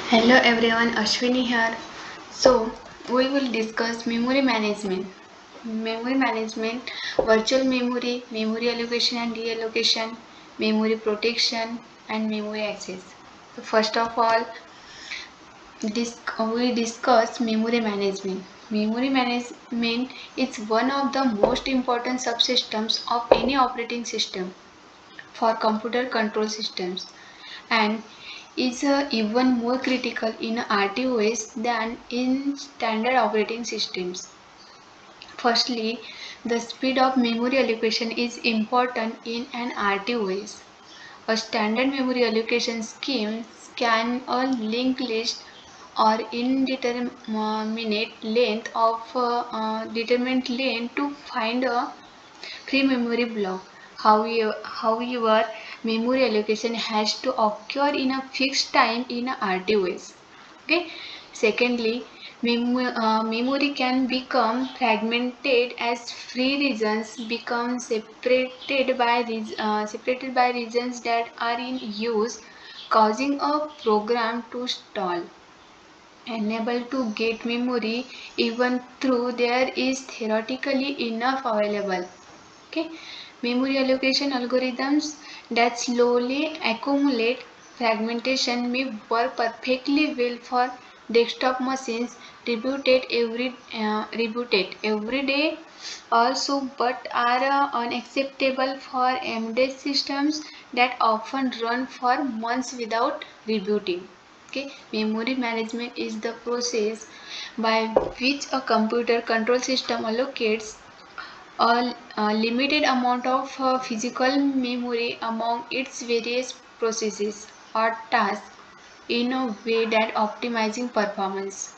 Hello everyone, Ashwini here. So, we will discuss memory management. Memory management, virtual memory, memory allocation and reallocation, memory protection, and memory access. So first of all, we discuss memory management. Memory management is one of the most important subsystems of any operating system for computer control systems and is even more critical in RTOS than in standard operating systems. Firstly, the speed of memory allocation is important in an RTOS. A standard memory allocation scheme can a linked list or indeterminate length of determined length to find a free memory block. However, memory allocation has to occur in a fixed time in a RTOS. Okay. Secondly, memory can become fragmented as free regions become separated by regions that are in use, causing a program to stall. Unable to get memory even though there is theoretically enough available. Okay. Memory allocation algorithms that slowly accumulate fragmentation may work perfectly well for desktop machines rebooted every day also, but are unacceptable for embedded systems that often run for months without rebooting. Okay. Memory management is the process by which a computer control system allocates a limited amount of physical memory among its various processes or tasks in a way that optimizing performance.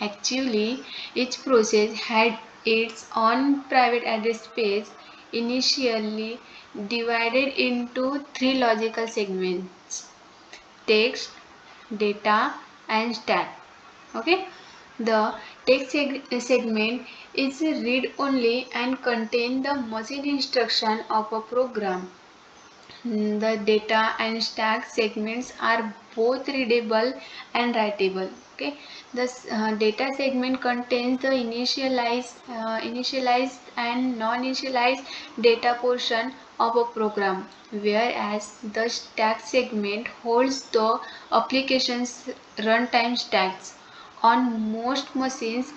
Actually, each process had its own private address space, initially divided into three logical segments: text, data, and stack. Okay. The text segment is read only and contain the machine instruction of a program. The data and stack segments are both readable and writable. Okay. The data segment contains the initialized and non-initialized data portion of a program, whereas the stack segment holds the application's runtime stacks. On most machines,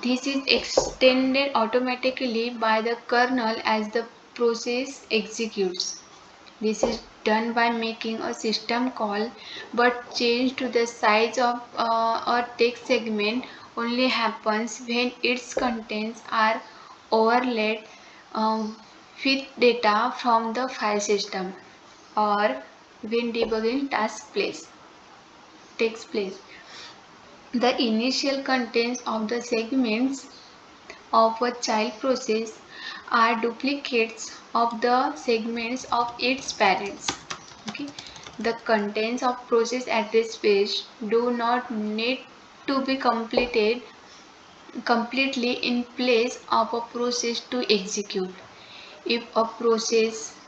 this is extended automatically by the kernel as the process executes. This is done by making a system call, but change to the size of a text segment only happens when its contents are overlaid um, with data from the file system or when debugging takes place. The initial contents of the segments of a child process are duplicates of the segments of its parents. Okay. The contents of process address space do not need to be completely in place of a process to execute. If a process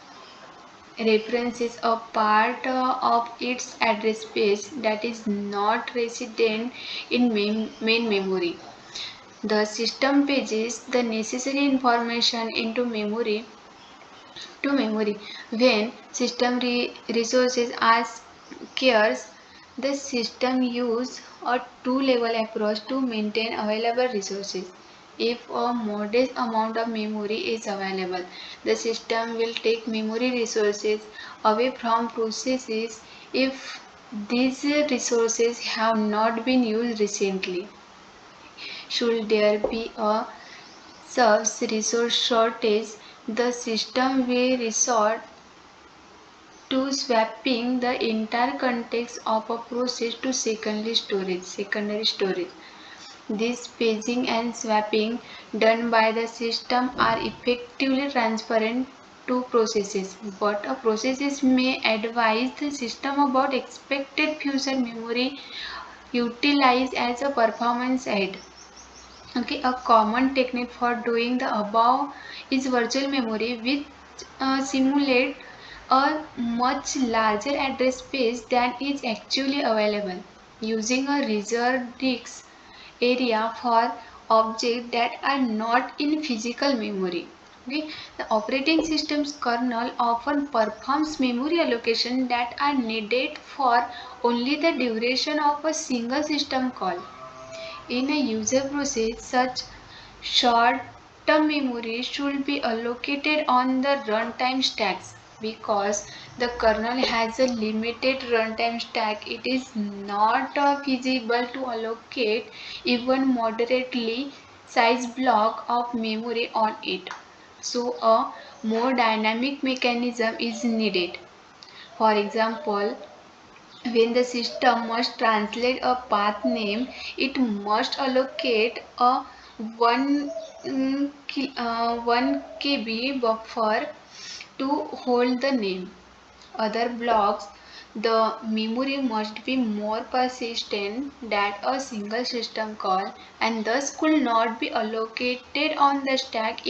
references a part of its address space that is not resident in main memory, the system pages the necessary information into memory. When system resources are scarce, the system use a two-level approach to maintain available resources. If a modest amount of memory is available, the system will take memory resources away from processes if these resources have not been used recently. Should there be a serves resource shortage, the system will resort to swapping the entire context of a process to secondary storage. This paging and swapping done by the system are effectively transparent to processes, but a processes may advise the system about expected future memory utilized as a performance aid. Okay, a common technique for doing the above is virtual memory, which simulate a much larger address space than is actually available. using a reserved disk area for objects that are not in physical memory. Okay. The operating system's kernel often performs memory allocation that are needed for only the duration of a single system call. In a user process, such short-term memory should be allocated on the runtime stacks. Because the kernel has a limited runtime stack, it is not feasible to allocate even moderately sized block of memory on it. So a more dynamic mechanism is needed. For example, when the system must translate a path name, it must allocate a 1 KB buffer to hold the name. Other blocks, the memory must be more persistent than a single system call and thus could not be allocated on the stack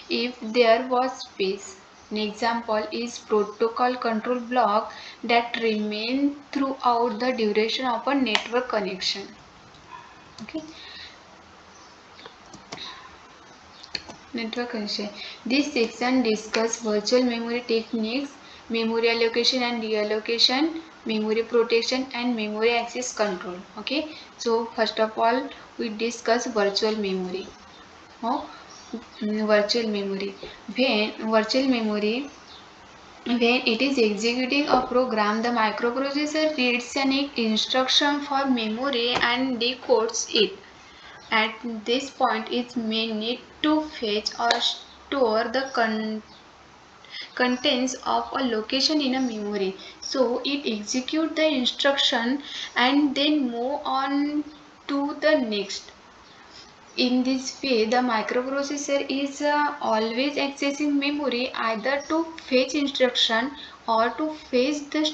if there was space. An example is protocol control block that remain throughout the duration of a network connection. Okay, network connection. This section discuss virtual memory techniques, memory allocation and reallocation, memory protection and memory access control. Okay, so first of all, we discuss virtual memory. Oh, virtual memory. When it is executing a program, the microprocessor reads an instruction for memory and decodes it. At this point, it may need to fetch or store the contents of a location in a memory. So it executes the instruction and then move on to the next. In this way, the microprocessor is always accessing memory either to fetch instruction or to fetch the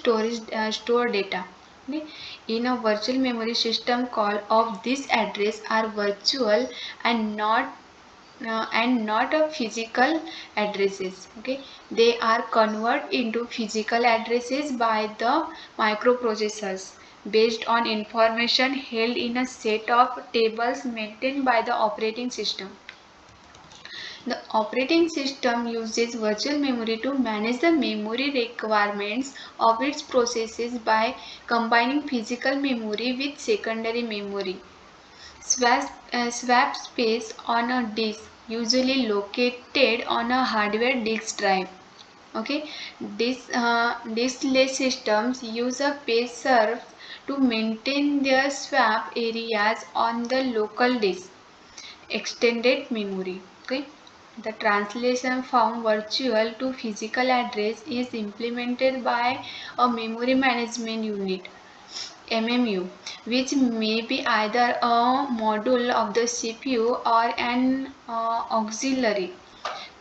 store data. Okay. In a virtual memory system, call of this address are virtual and not a physical addresses. Okay, they are converted into physical addresses by the microprocessors based on information held in a set of tables maintained by the operating system. The operating system uses virtual memory to manage the memory requirements of its processes by combining physical memory with secondary memory. Swap space on a disk, usually located on a hardware disk drive. Okay, diskless systems use a page serve to maintain their swap areas on the local disk. Extended memory. Okay, the translation from virtual to physical address is implemented by a memory management unit MMU, which may be either a module of the CPU or an auxiliary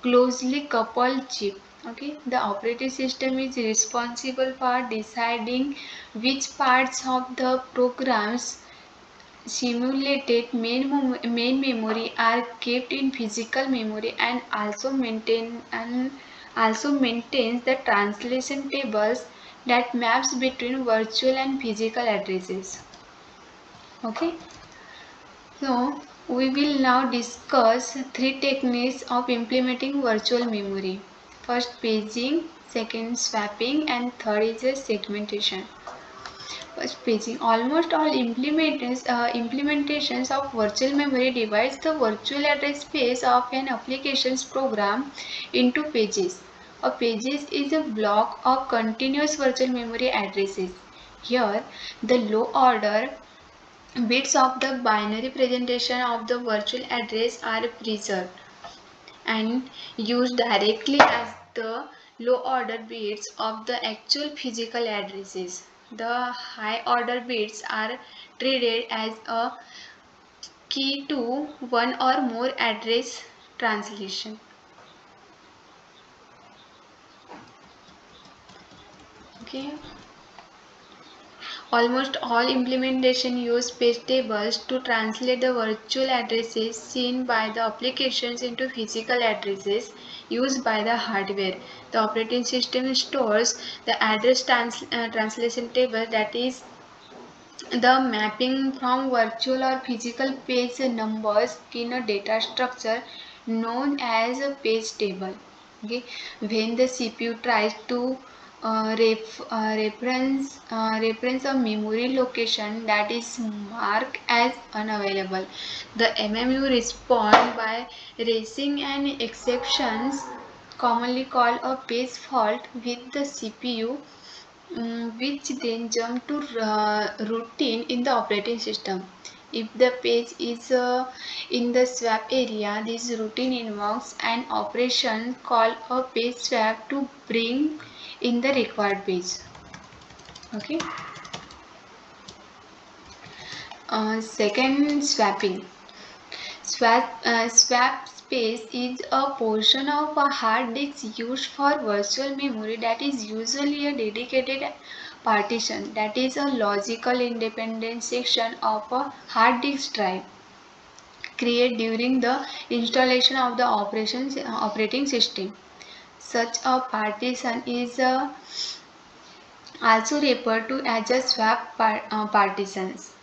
closely coupled chip. Okay, the operating system is responsible for deciding which parts of the program's simulated main memory are kept in physical memory and also maintains the translation tables that maps between virtual and physical addresses. Okay, so we will now discuss three techniques of implementing virtual memory. First, paging, second, swapping, and third is segmentation. First, paging. Almost all implementations of virtual memory divides the virtual address space of an application's program into pages. A pages is a block of continuous virtual memory addresses. Here, the low order bits of the binary presentation of the virtual address are preserved and used directly as the low order bits of the actual physical addresses. The high order bits are treated as a key to one or more address translation. Okay. Almost all implementation use page tables to translate the virtual addresses seen by the applications into physical addresses used by the hardware. The operating system stores the address translation table that is The mapping from virtual or physical page numbers in a data structure known as a page table. Okay, when the CPU tries to reference a memory location that is marked as unavailable, the MMU respond by raising an exceptions commonly called a page fault with the CPU, which then jump to routine in the operating system. If the page is in the swap area, this routine involves an operation called a page swap to bring in the required page. Okay. Second, swapping. Swap space is a portion of a hard disk used for virtual memory that is usually a dedicated partition, that is a logical independent section of a hard disk drive created during the installation of the operating system. Such a partition is also referred to as a partitions.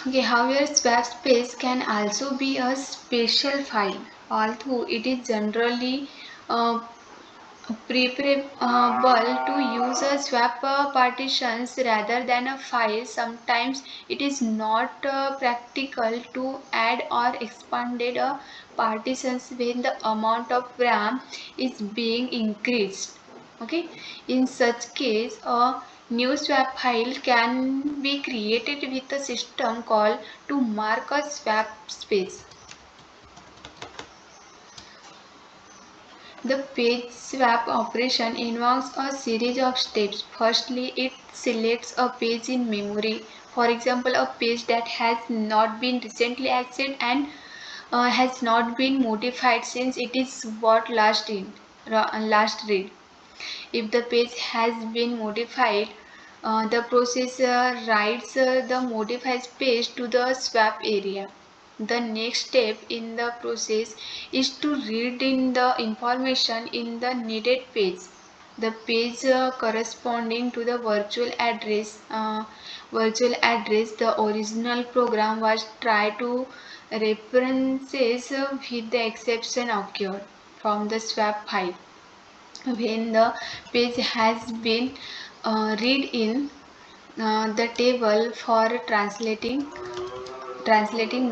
Okay, however, swap space can also be a special file, although it is generally uh, preferable to use a swap partitions rather than a file. Sometimes it is not practical to add or expanded partitions when the amount of RAM is being increased. Okay, in such case, a new swap file can be created with a system call to mark a swap space. The page swap operation involves a series of steps. Firstly, it selects a page in memory. For example, a page that has not been recently accessed and has not been modified since it is what last read. If the page has been modified, the processor writes the modified page to the swap area. The next step in the process is to read in the information in the needed page. The page corresponding to the virtual address the original program was tried to references with the exception occurred from the swap file. When the page has been read in, the table for translating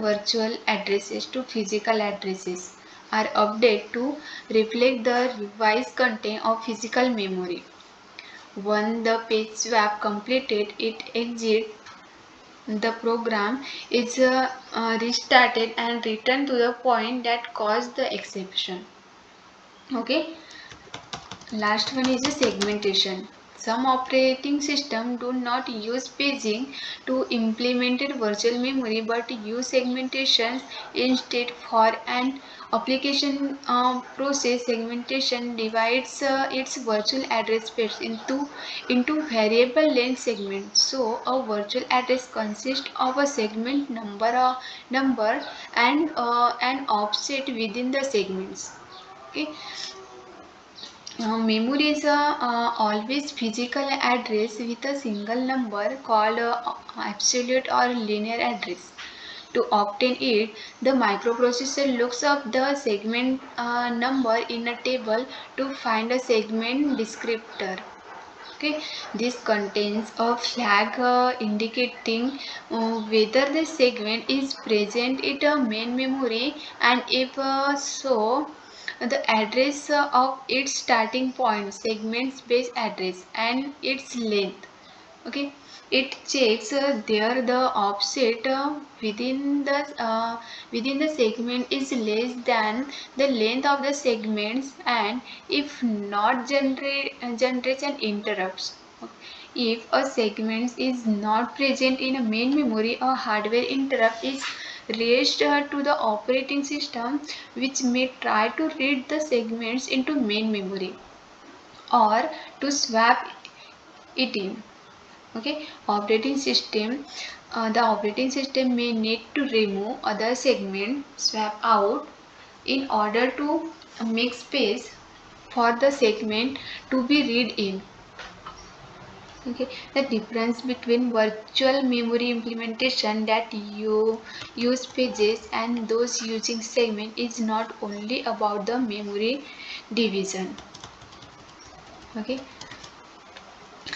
virtual addresses to physical addresses are updated to reflect the revised content of physical memory. When the page swap completed, it exits the program is restarted and returned to the point that caused the exception. Okay. Last one is a segmentation. Some operating systems do not use paging to implement virtual memory but use segmentation instead. For an application process, segmentation divides its virtual address space into variable length segments. So a virtual address consists of a segment number and an offset within the segments. Okay. Memory is always physical address with a single number called absolute or linear address. To obtain it, the microprocessor looks up the segment number in a table to find a segment descriptor. Okay, this contains a flag indicating whether the segment is present in the main memory, and if so, the address of its starting point, segment's base address, and its length. Okay, it checks there the offset within the segment is less than the length of the segments, and if not generates an interrupts. If a segment is not present in a main memory, a hardware interrupt is raised to the operating system, which may try to read the segments into main memory or to swap it in. Okay, the operating system may need to remove other segment, swap out, in order to make space for the segment to be read in. Okay, the difference between virtual memory implementation that you use pages and those using segment is not only about the memory division. Okay,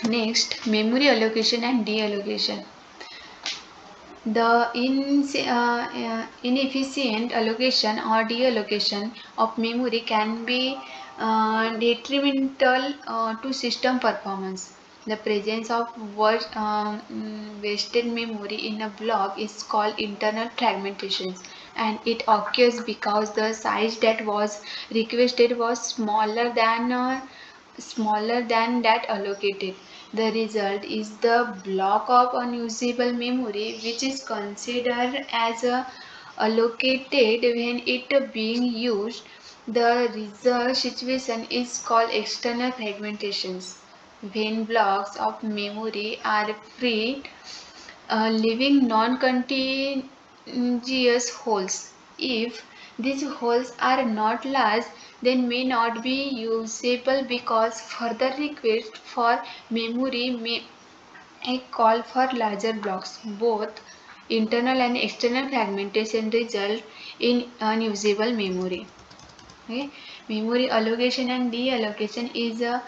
next, memory allocation and deallocation. The inefficient allocation or deallocation of memory can be detrimental to system performance. The presence of wasted memory in a block is called internal fragmentation, and it occurs because the size that was requested was smaller than that allocated. The result is the block of unusable memory, which is considered as allocated when it being used. The result situation is called external fragmentations. When blocks of memory are free, leaving non-contiguous holes. If these holes are not large, then may not be usable because further request for memory may call for larger blocks. Both internal and external fragmentation result in unusable memory. Okay? Memory allocation and deallocation is a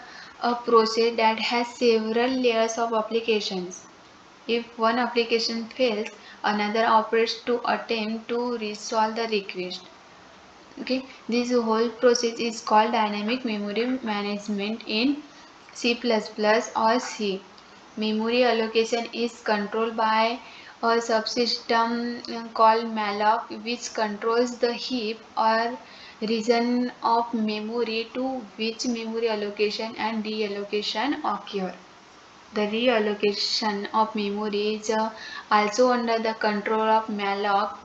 process that has several layers of applications. If one application fails, another operates to attempt to resolve the request. Okay, this whole process is called dynamic memory management in C++ or C. Memory allocation is controlled by a subsystem called malloc, which controls the heap or region of memory to which memory allocation and deallocation occur. The reallocation of memory is also under the control of malloc.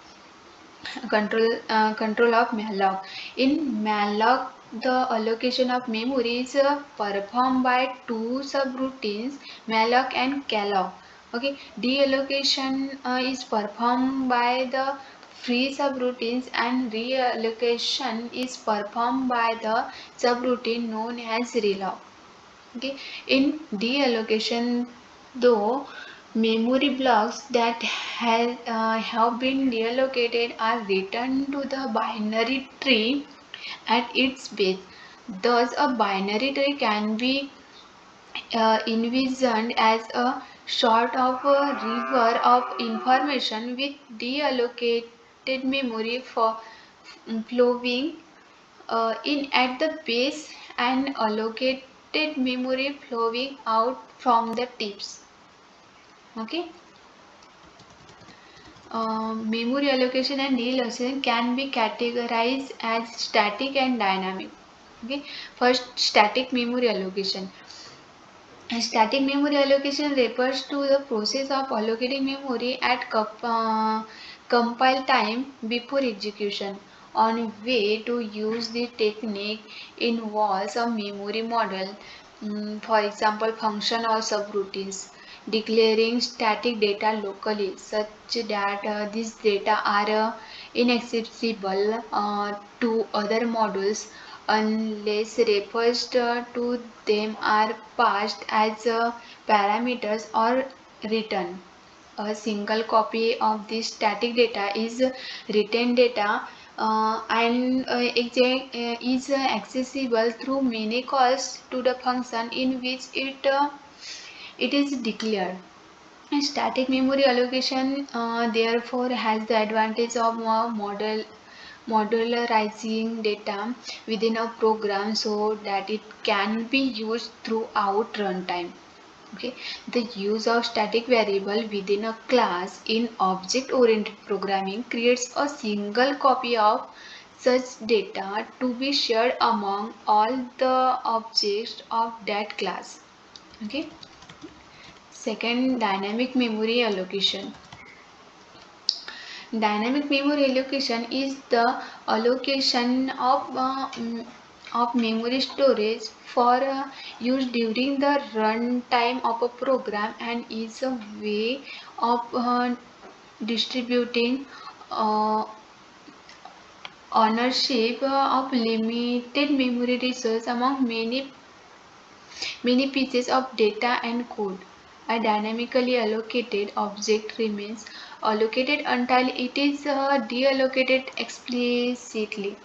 In malloc, the allocation of memory is performed by two subroutines, malloc and calloc. Okay, deallocation is performed by the free subroutines, and reallocation is performed by the subroutine known as reloc. Okay, in deallocation, though, memory blocks that have been deallocated are returned to the binary tree at its base. Thus, a binary tree can be envisioned as a sort of a river of information with deallocated memory for flowing in at the base and allocated memory flowing out from the tips. Okay. Memory allocation and deallocation can be categorized as static and dynamic. Okay. First, static memory allocation. Static memory allocation refers to the process of allocating memory at compile time before execution. On way to use the technique involves a memory model, for example, function or subroutines, declaring static data locally such that these data are inaccessible to other modules unless refers to them are passed as parameters or written. A single copy of this static data is written data and is accessible through many calls to the function in which it is declared. Static memory allocation therefore has the advantage of modularizing data within a program so that it can be used throughout runtime. Okay, the use of static variable within a class in object-oriented programming creates a single copy of such data to be shared among all the objects of that class. Okay. Second, dynamic memory allocation. Dynamic memory allocation is the allocation of memory storage for use during the runtime of a program and is a way of distributing uh, ownership of limited memory resource among many many pieces of data and code. A dynamically allocated object remains allocated until it is deallocated explicitly,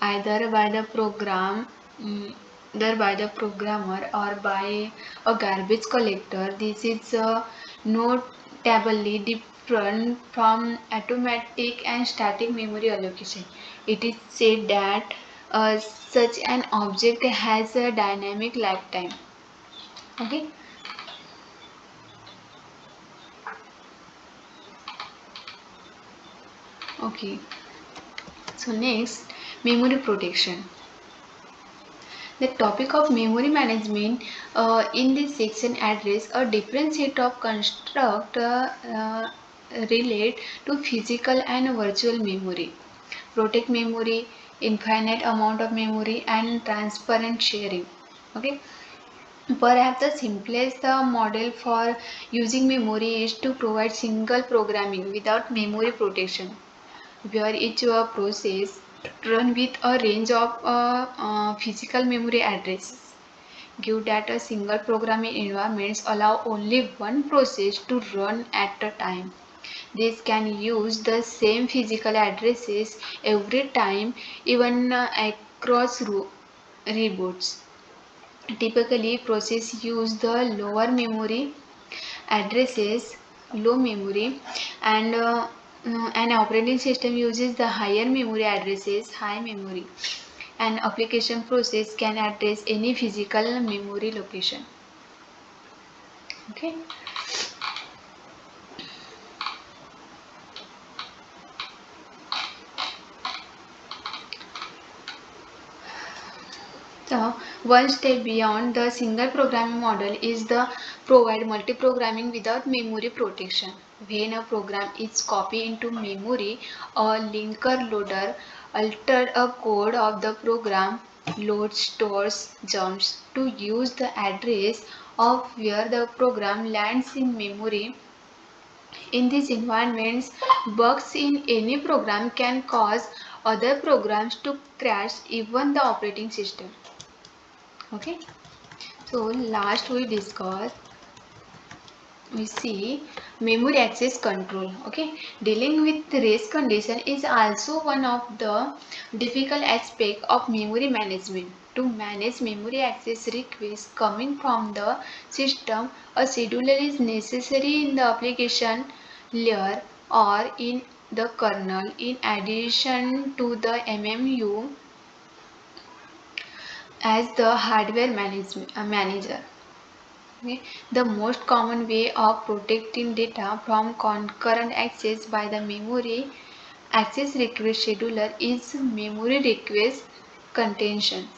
either by the mm, either by the programmer or by a garbage collector. This is notably different from automatic and static memory allocation. It is said that such an object has a dynamic lifetime. Okay. Okay. So next, memory protection. The topic of memory management in this section address a different set of construct relate to physical and virtual memory, protect memory, infinite amount of memory, and transparent sharing. Okay. Perhaps the simplest model for using memory is to provide single programming without memory protection, where each process run with a range of physical memory addresses. Give that a single programming environments allow only one process to run at a time. This can use the same physical addresses every time, even across reboots. Typically, process use the lower memory addresses, low memory, and an operating system uses the higher memory addresses, high memory. An application process can address any physical memory location. Okay. So one step beyond the single programming model is the provide multi-programming without memory protection. When a program is copied into memory, a linker loader alters a code of the program, loads, stores, jumps to use the address of where the program lands in memory. In these environments, bugs in any program can cause other programs to crash, even the operating system. Okay. So last we see memory access control. Okay, dealing with race condition is also one of the difficult aspect of memory management. To manage memory access requests coming from the system, a scheduler is necessary in the application layer or in the kernel. In addition to the MMU as the hardware manager. Okay. The most common way of protecting data from concurrent access by the memory access request scheduler is memory request contention.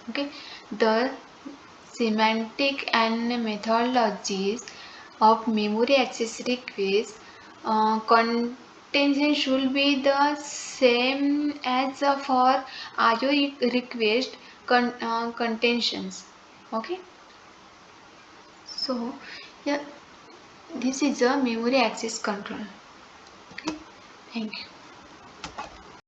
Okay. The semantic and methodologies of memory access request contention should be the same as for IO request contentions. Okay. So, yeah, this is a memory access control. Okay, thank you.